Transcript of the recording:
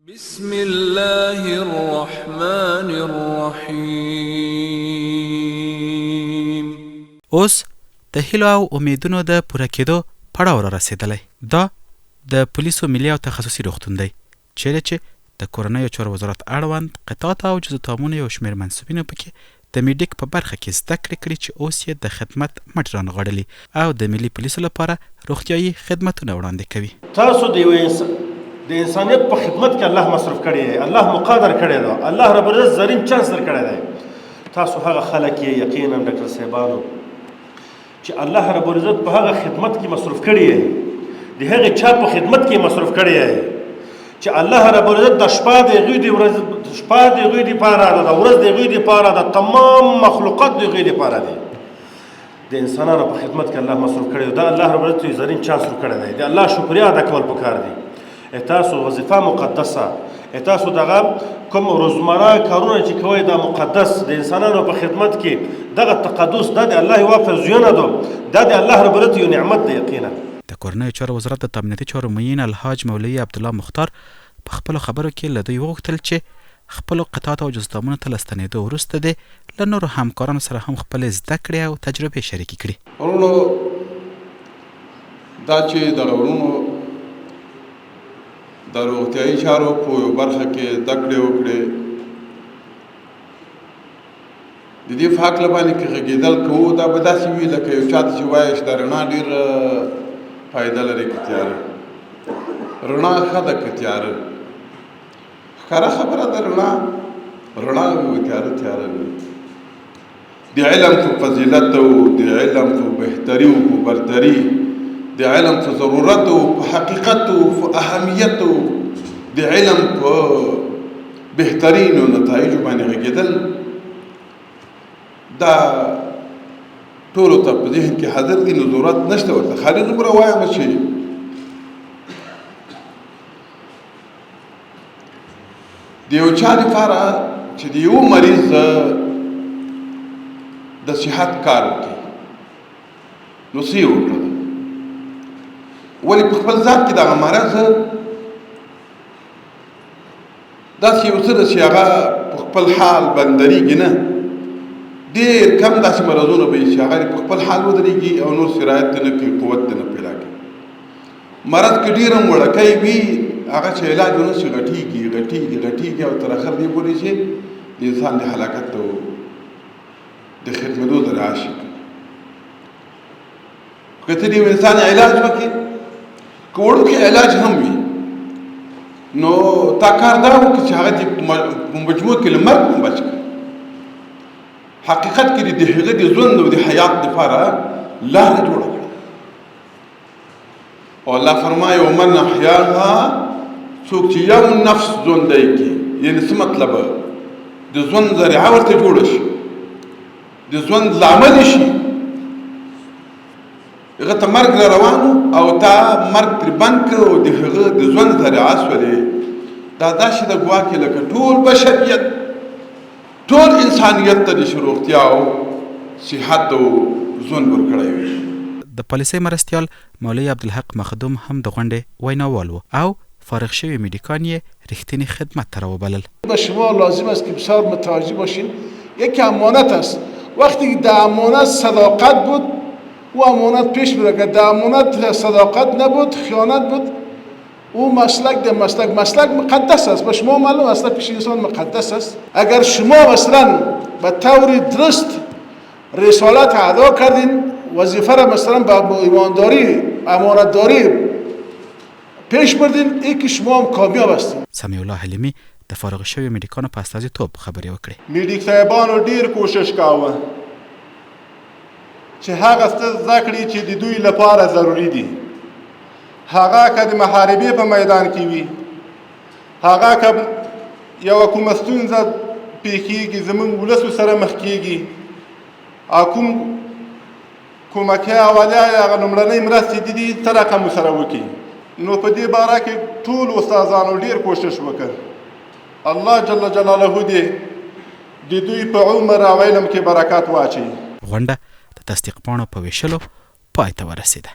بسم الله الرحمن الرحیم. اوس د هیلو او امیدونو د پوره کېدو پړاو را رسېدلی. دا د پولیسو ملي او تخصصي روغتون دی چیرې چې د کورنیو چارو وزارت اړوند قطعات او جزو تامونو یو شمېر منصوبینو پکې د میډیک په برخه کې زده کړې کړي چې اوس یې د خدمت مټ رانغاړلي او د ملي پولیسو لپاره روغتیایي خدمتونه وړاندې کوي. تاسو د انسانیت په خدمت کې الله مصرف کړی دی، الله مقادر کړی دی، الله رب العزت زرین چانس درکړی دی. تاسو هغه خلک یې یقینا ډاکټر صاحبانو چې الله رب العزت په هغه خدمت کې مصرف کړی دی، د هغې چا په خدمت کې مصرف کړی دی چې الله رب العزت د شپه د هغوی د ورځ شپه د هغوی دپاره ده، د ورځ د هغوی دپاره ده، تمام مخلوقات د هغوی دپاره دي. د انسانانو په خدمت کې الله مصرف کړی دی. دا الله رب العزت یې زرین چانس ورکړی دی. د الله شکریا ادا کول پکار دی. تاسو وظیفه مقدسه، تاسو دغه کوم روزمره کارونه چې کوئ دا مقدس د انسانانو په خدمت کې دغه تقدس دا د الله یوه فرضیونه ده، دا د الله رب العزت یو نعمت دی. یقینا د کورنیو چارو وزارت د تامیناتي چارو معین الحاج مولوي عبدالله مختار په خپلو خبرو کې له دوی وغوښتل چې خپلو قطعاتو او جزو تامونو ته له ستنېدو وروسته دې له نورو همکارانو سره هم خپلې زده کړې او تجربې شریکې کړي. ورونو دا چې دغه ورونو د روغتیایي چارو په یو برخه کې زده کړې وکړې، د دې په هکله باندې که غږېدل کوو دا به داسې وي لکه یو چا ته چې وایې چې دا رڼا ډېر فایده لري که تیاره. رڼا ښه ده که تیاره، ښکاره خبره ده. رڼا وي تیاره تیاره وي. د علم په فضیلت او د علم په بهتري او په برتري، د علم په ضرورت او په حقیقت او په اهمیت او د علم په بهترینو نتایجو باندې غږېدل دا ټولو ته په ذهن کې حاضر دي. نو ضرورت نشته ورته خالي دومره وایم چې د یو چا لپاره چې د یو مریض د صحت کار وکړي نو څه یې وکړه، ولې په خپل ذات کې دغه مرض داسې یو څه ده چې هغه په خپل حال بندرېږي نه. ډېر کم داسې مرضونه به وي چې هغه په خپل حال ودرېږي او نور سرایت ته نه کوي، قوت ته نه پیدا کوي. مرض که ډېر هم وړوکی وي هغه چې علاج ونه شي غټېږي او تر اخر دې پورې چې د انسان د هلاکت او د خدمتو ذریعه شي. که ته د یو انسان علاج وکړې که وړوکی علاج هم وي نو تا کار دا وکړي چې هغه دې په مجموع کې له مرګ هم بچ کړي. حقیقت کې د هغه د ژوند او د حیات دپاره لاره جوړه کړه. او الله فرمایي ومن احیاها، څوک چې یو نفس ژوندی کړي، یعنې څه مطلب د ژوند ذریعه ورته جوړه شي، د ژوند لامل شي. هغه ته مرګ را روانو او تا مرګ ترې بند کړ او د هغه د ژوند ذریعه شولې. دا داسې د ګواکې لکه ټول بشریت ټول انسانیت ته د روغتیا او صحت او ژوند ورکړی وي. د پالیسۍ مرستیال مولوي عبدالحق مخدوم هم د غونډې ویناوال و او فارغ شوی میدیکان یې رښتینی خدمت ته راوبلل. به شما لازم است که بسیار متوجه باشین یک امانت است. وقتی که در امانت صداقت بود او امانت پیش میره، که در امانت صداقت نبود خیانت بود او مسلک مقدس است. به شما معلوم است پیش انسان مقدس است. اگر شما مثلا به طور درست رسالت ادا کردین، وظیفه را مثلا با ایمانداری امانتداری پیش بردین، این که شما هم کامیاب هستین. سمیع الله حلیمی د فارغ شوی میډیکانو په استازیتوب خبرې وکړې. میډیک صاحبانو ډیر کوشش کاوه چې هغه څه زده کړي چې د دوی لپاره ضروري دي. هغه که د محاربې په میدان کې وي، هغه که یوه کومه ستونزه پیښیږي زموږ ولسو سره مخ کېږي او کوم کومکي اولیه هغه لومړنۍ مرستې دي دي ته رقم سره وکړي. نو په دې باره کې ټول استادانو ډیر کوشش وکړ. الله جل جلاله دې د دوی په عمر او علم کې برکات واچوي. غونډه د تصدیق پاڼو په ویشلو پای ته ورسېده.